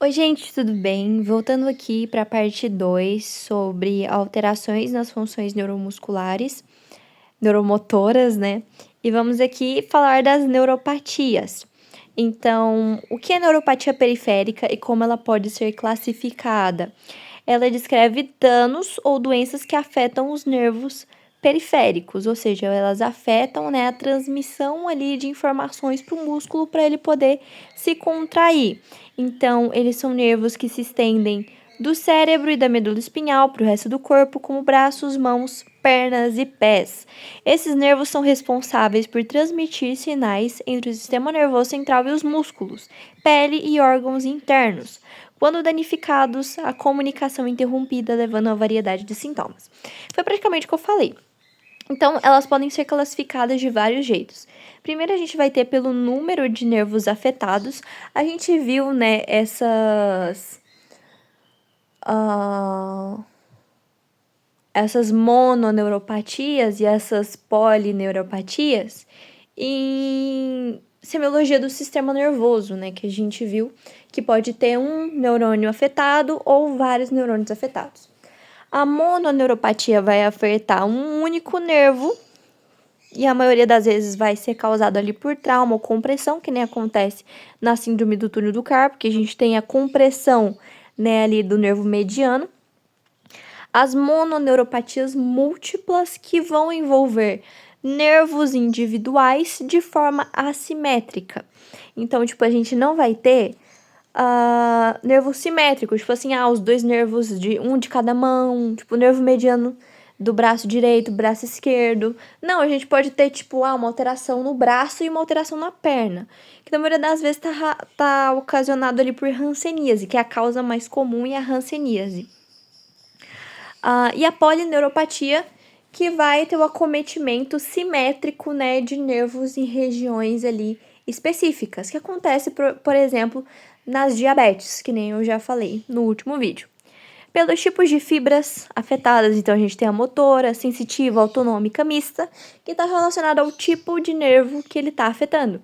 Oi, gente, tudo bem? Voltando aqui para a parte 2 sobre alterações nas funções neuromusculares, neuromotoras, né? E vamos aqui falar das neuropatias. Então, o que é neuropatia periférica e como ela pode ser classificada? Ela descreve danos ou doenças que afetam os nervos periféricos, ou seja, elas afetam, né, a transmissão ali de informações para o músculo para ele poder se contrair. Então, eles são nervos que se estendem do cérebro e da medula espinhal para o resto do corpo, como braços, mãos, pernas e pés. Esses nervos são responsáveis por transmitir sinais entre o sistema nervoso central e os músculos, pele e órgãos internos. Quando danificados, a comunicação interrompida, levando a variedade de sintomas. Foi praticamente o que eu falei. Então, elas podem ser classificadas de vários jeitos. Primeiro, a gente vai ter pelo número de nervos afetados. A gente viu, né, essas mononeuropatias e essas polineuropatias em semiologia do sistema nervoso, né, que a gente viu que pode ter um neurônio afetado ou vários neurônios afetados. A mononeuropatia vai afetar um único nervo e a maioria das vezes vai ser causado ali por trauma ou compressão, que nem acontece na síndrome do túnel do carpo, que a gente tem a compressão, né, ali do nervo mediano. As mononeuropatias múltiplas, que vão envolver nervos individuais de forma assimétrica. Então, tipo, a gente não vai ter nervos simétricos, tipo assim, os dois nervos um de cada mão, tipo, o nervo mediano do braço direito, braço esquerdo. Não, a gente pode ter, tipo, uma alteração no braço e uma alteração na perna, que na maioria das vezes tá ocasionado ali por hanseníase, que é a causa mais comum, e a hanseníase. E a polineuropatia, que vai ter o acometimento simétrico, né, de nervos em regiões ali específicas, que acontece, por exemplo, nas diabetes, que nem eu já falei no último vídeo. Pelos tipos de fibras afetadas, então a gente tem a motora, sensitiva, autonômica, mista, que está relacionada ao tipo de nervo que ele está afetando.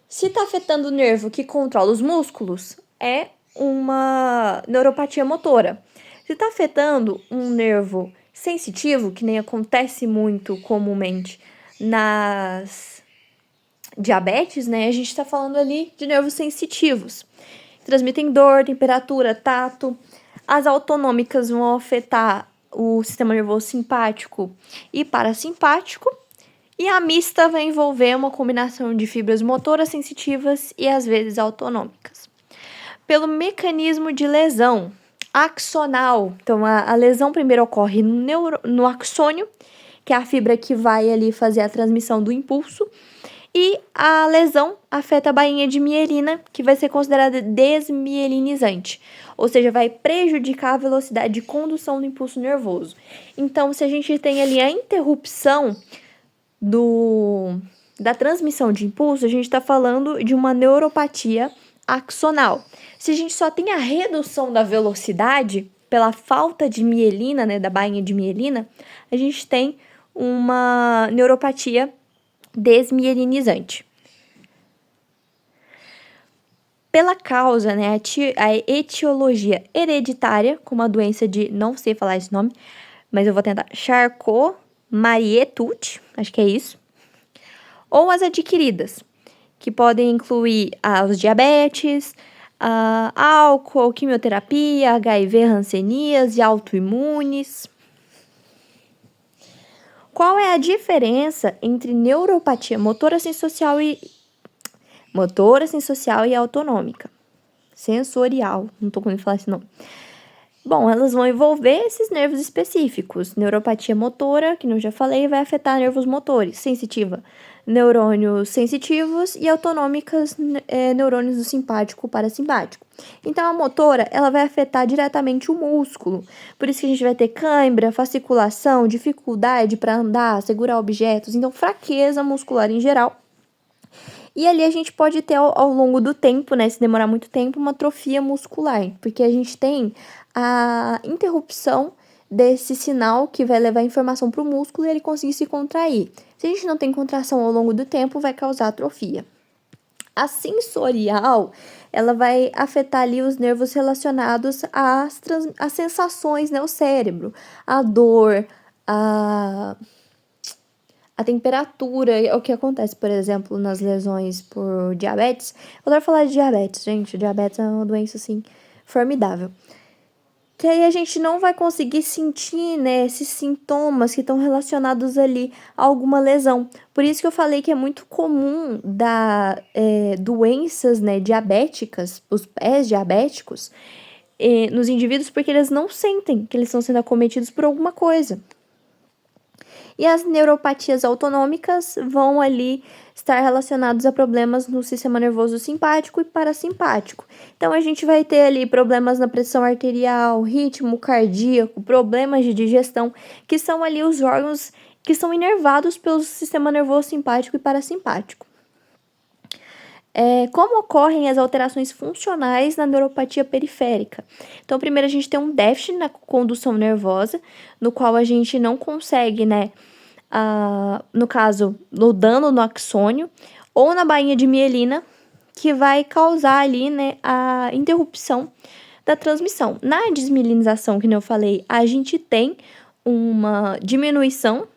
Se está afetando o nervo que controla os músculos, é uma neuropatia motora. Se está afetando um nervo sensitivo, que nem acontece muito comumente nas diabetes, né? A gente está falando ali de nervos sensitivos. Transmitem dor, temperatura, tato. As autonômicas vão afetar o sistema nervoso simpático e parasimpático. E a mista vai envolver uma combinação de fibras motoras sensitivas e às vezes autonômicas. Pelo mecanismo de lesão axonal, então a lesão primeiro ocorre no axônio, que é a fibra que vai ali fazer a transmissão do impulso, e a lesão afeta a bainha de mielina, que vai ser considerada desmielinizante, ou seja, vai prejudicar a velocidade de condução do impulso nervoso. Então, se a gente tem ali a interrupção da transmissão de impulso, a gente está falando de uma neuropatia axonal. Se a gente só tem a redução da velocidade pela falta de mielina, né, da bainha de mielina, a gente tem uma neuropatia desmielinizante. Pela causa, né, a etiologia hereditária, como a doença de, não sei falar esse nome, mas eu vou tentar, Charcot-Marie-Tooth, acho que é isso, ou as adquiridas, que podem incluir os diabetes, álcool, quimioterapia, HIV, hanseníase, autoimunes. Qual é a diferença entre neuropatia motora sensorial e autonômica? Sensorial, não tô conseguindo falar esse nome. Bom, elas vão envolver esses nervos específicos. Neuropatia motora, que eu já falei, vai afetar nervos motores. Sensitiva, neurônios sensitivos, e autonômicas, neurônios do simpático parasimpático. Então, a motora, ela vai afetar diretamente o músculo. Por isso que a gente vai ter cãibra, fasciculação, dificuldade para andar, segurar objetos. Então, fraqueza muscular em geral. E ali a gente pode ter ao longo do tempo, né, se demorar muito tempo, uma atrofia muscular, porque a gente tem a interrupção desse sinal que vai levar a informação para o músculo e ele conseguir se contrair. Se a gente não tem contração ao longo do tempo, vai causar atrofia. A sensorial, ela vai afetar ali os nervos relacionados às sensações, né? O cérebro, a dor, a temperatura, é o que acontece, por exemplo, nas lesões por diabetes. Eu adoro falar de diabetes, gente. Diabetes é uma doença, assim, formidável. Que aí a gente não vai conseguir sentir, né, esses sintomas que estão relacionados ali a alguma lesão. Por isso que eu falei que é muito comum dar doenças, né, diabéticas, os pés diabéticos, nos indivíduos, porque eles não sentem que eles estão sendo acometidos por alguma coisa. E as neuropatias autonômicas vão ali estar relacionados a problemas no sistema nervoso simpático e parasimpático. Então, a gente vai ter ali problemas na pressão arterial, ritmo cardíaco, problemas de digestão, que são ali os órgãos que são inervados pelo sistema nervoso simpático e parasimpático. Como ocorrem as alterações funcionais na neuropatia periférica? Então, primeiro a gente tem um déficit na condução nervosa, no qual a gente não consegue, né, no caso, no dano no axônio ou na bainha de mielina, que vai causar ali, né, a interrupção da transmissão. Na desmielinização, que eu falei, a gente tem uma diminuição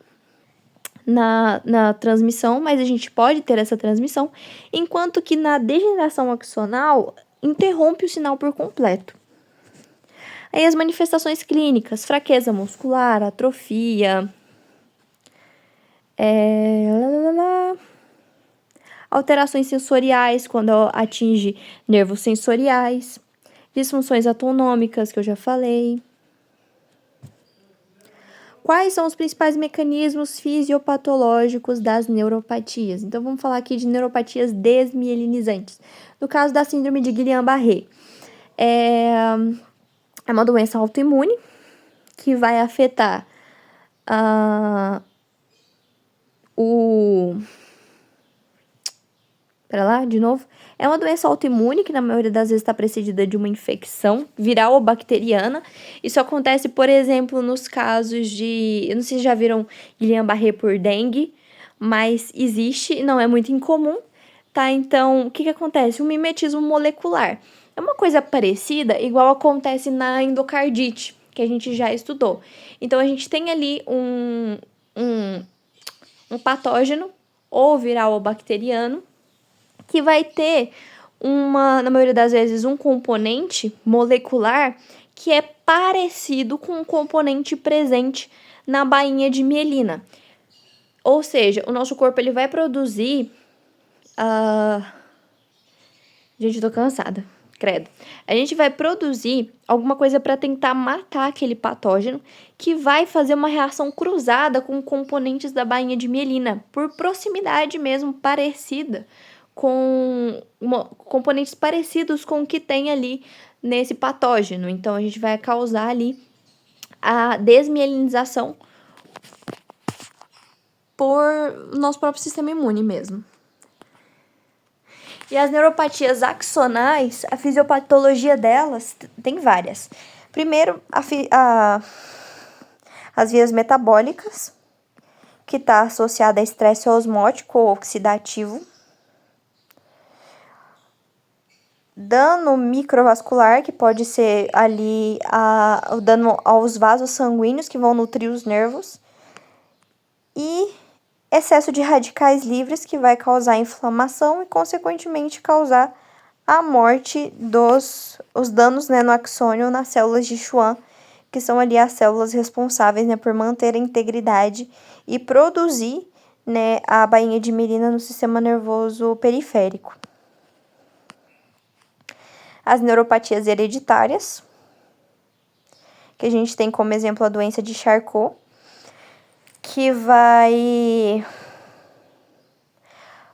na transmissão, mas a gente pode ter essa transmissão, enquanto que na degeneração axonal interrompe o sinal por completo. Aí as manifestações clínicas, fraqueza muscular, atrofia, alterações sensoriais quando atinge nervos sensoriais, disfunções autonômicas que eu já falei. Quais são os principais mecanismos fisiopatológicos das neuropatias? Então, vamos falar aqui de neuropatias desmielinizantes. No caso da síndrome de Guillain-Barré, é uma doença autoimune que vai afetar É uma doença autoimune que, na maioria das vezes, está precedida de uma infecção viral ou bacteriana. Isso acontece, por exemplo, nos casos de... Eu não sei se já viram Guillain-Barré por dengue, mas existe, não é muito incomum, tá? Então, o que acontece? Um mimetismo molecular. É uma coisa parecida, igual acontece na endocardite, que a gente já estudou. Então, a gente tem ali um patógeno, ou viral ou bacteriano, que vai ter na maioria das vezes, um componente molecular que é parecido com o componente presente na bainha de mielina. Ou seja, o nosso corpo ele vai produzir... Gente, eu tô cansada, credo. A gente vai produzir alguma coisa para tentar matar aquele patógeno que vai fazer uma reação cruzada com componentes da bainha de mielina, por proximidade mesmo, parecida com componentes parecidos com o que tem ali nesse patógeno. Então, a gente vai causar ali a desmielinização por nosso próprio sistema imune mesmo. E as neuropatias axonais, a fisiopatologia delas tem várias. Primeiro, as vias metabólicas, que está associada a estresse osmótico ou oxidativo. Dano microvascular, que pode ser ali o dano aos vasos sanguíneos que vão nutrir os nervos. E excesso de radicais livres, que vai causar inflamação e, consequentemente, causar a morte os danos, né, no axônio, nas células de Schwann, que são ali as células responsáveis, né, por manter a integridade e produzir, né, a bainha de mielina no sistema nervoso periférico. As neuropatias hereditárias, que a gente tem como exemplo a doença de Charcot, que vai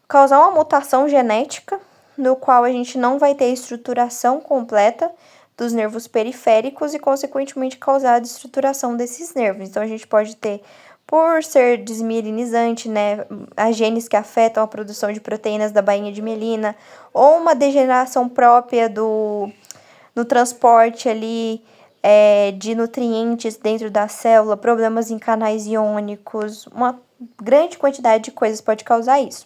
causar uma mutação genética, no qual a gente não vai ter estruturação completa dos nervos periféricos e, consequentemente, causar a destruturação desses nervos. Então, a gente pode ter, por ser desmielinizante, né, as genes que afetam a produção de proteínas da bainha de mielina, ou uma degeneração própria no transporte ali de nutrientes dentro da célula, problemas em canais iônicos, uma grande quantidade de coisas pode causar isso.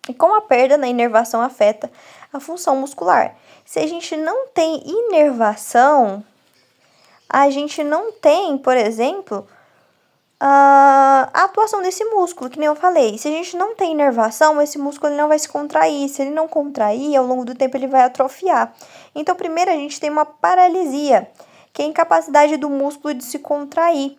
E como a perda na inervação afeta a função muscular. Se a gente não tem inervação, a gente não tem, por exemplo, a atuação desse músculo, que nem eu falei. Se a gente não tem inervação, esse músculo ele não vai se contrair. Se ele não contrair, ao longo do tempo ele vai atrofiar. Então, primeiro a gente tem uma paralisia, que é a incapacidade do músculo de se contrair.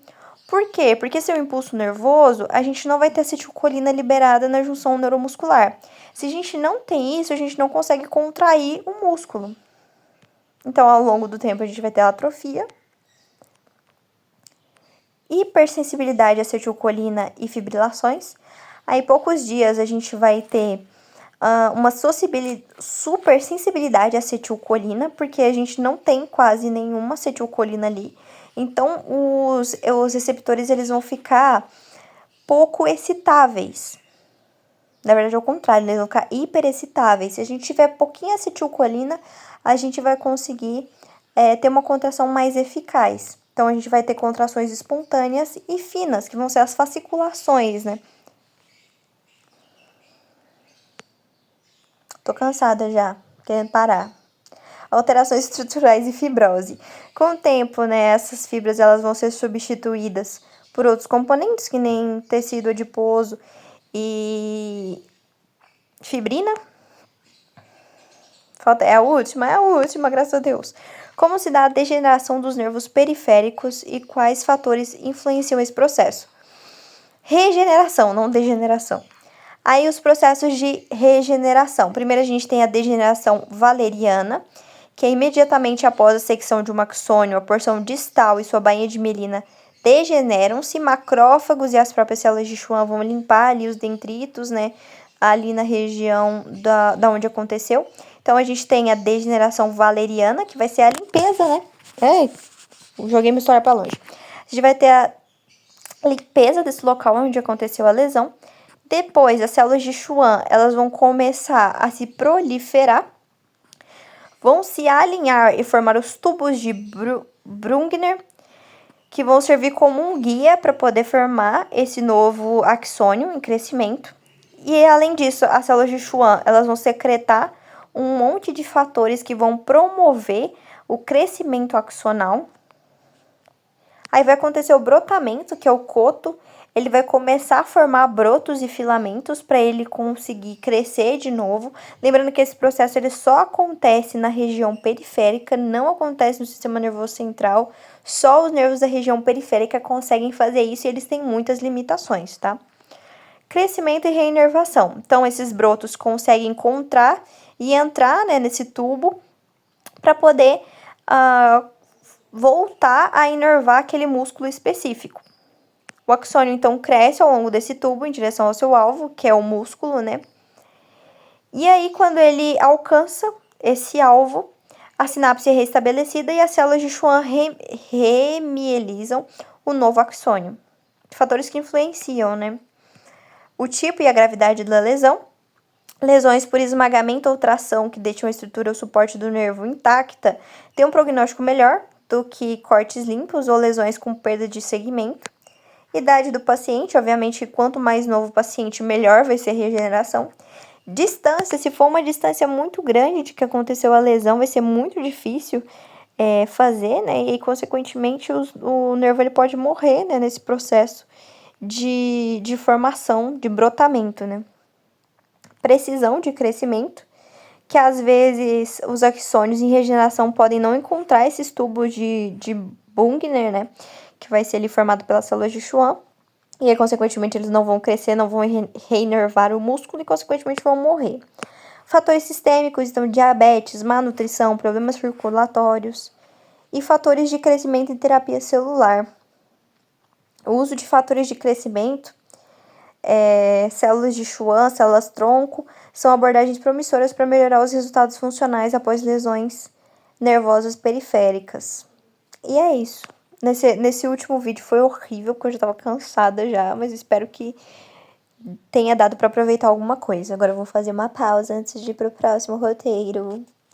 Por quê? Porque se é um impulso nervoso, a gente não vai ter acetilcolina liberada na junção neuromuscular. Se a gente não tem isso, a gente não consegue contrair o músculo. Então, ao longo do tempo, a gente vai ter atrofia, hipersensibilidade à acetilcolina e fibrilações. Aí, poucos dias, a gente vai ter uma supersensibilidade à acetilcolina, porque a gente não tem quase nenhuma acetilcolina ali. Então, os receptores eles vão ficar pouco excitáveis. Na verdade, ao contrário, eles vão ficar hiperexcitáveis. Se a gente tiver pouquinha acetilcolina, a gente vai conseguir ter uma contração mais eficaz. Então, a gente vai ter contrações espontâneas e finas, que vão ser as fasciculações, né? Tô cansada já, querendo parar. Alterações estruturais e fibrose. Com o tempo, né, essas fibras elas vão ser substituídas por outros componentes, que nem tecido adiposo e fibrina. É a última, graças a Deus. Como se dá a degeneração dos nervos periféricos e quais fatores influenciam esse processo? Regeneração, não degeneração. Aí os processos de regeneração. Primeiro a gente tem a degeneração valeriana, que é imediatamente após a secção de um axônio, a porção distal e sua bainha de mielina degeneram-se, macrófagos e as próprias células de Schwann vão limpar ali os detritos, né, ali na região da onde aconteceu. Então, a gente tem a degeneração valeriana, que vai ser a limpeza, né? Joguei minha história pra longe. A gente vai ter a limpeza desse local onde aconteceu a lesão. Depois, as células de Schwann, elas vão começar a se proliferar, vão se alinhar e formar os tubos de Brungner, que vão servir como um guia para poder formar esse novo axônio em crescimento. E, além disso, as células de Schwann, elas vão secretar um monte de fatores que vão promover o crescimento axonal. Aí vai acontecer o brotamento, que é o coto. Ele vai começar a formar brotos e filamentos para ele conseguir crescer de novo. Lembrando que esse processo ele só acontece na região periférica, não acontece no sistema nervoso central. Só os nervos da região periférica conseguem fazer isso e eles têm muitas limitações, tá? Crescimento e reinervação. Então, esses brotos conseguem encontrar e entrar, né, nesse tubo para poder voltar a inervar aquele músculo específico. O axônio, então, cresce ao longo desse tubo em direção ao seu alvo, que é o músculo, né? E aí, quando ele alcança esse alvo, a sinapse é restabelecida e as células de Schwann remielizam o novo axônio. Fatores que influenciam, né? O tipo e a gravidade da lesão. Lesões por esmagamento ou tração que deixam a estrutura ou suporte do nervo intacta têm um prognóstico melhor do que cortes limpos ou lesões com perda de segmento. Idade do paciente, obviamente, quanto mais novo o paciente, melhor vai ser a regeneração. Distância, se for uma distância muito grande de que aconteceu a lesão, vai ser muito difícil fazer, né? E, consequentemente, o nervo ele pode morrer, né, nesse processo de formação, de brotamento, né? Precisão de crescimento, que às vezes os axônios em regeneração podem não encontrar esses tubos de Brungner, né? Que vai ser ali formado pelas células de Schwann. E aí, consequentemente, eles não vão crescer, não vão reinervar o músculo e, consequentemente, vão morrer. Fatores sistêmicos, então, diabetes, má nutrição, problemas circulatórios. E fatores de crescimento e terapia celular. O uso de fatores de crescimento, células de Schwann, células tronco, são abordagens promissoras para melhorar os resultados funcionais após lesões nervosas periféricas. E é isso. Nesse último vídeo foi horrível, porque eu já tava cansada já, mas espero que tenha dado para aproveitar alguma coisa. Agora eu vou fazer uma pausa antes de ir pro próximo roteiro.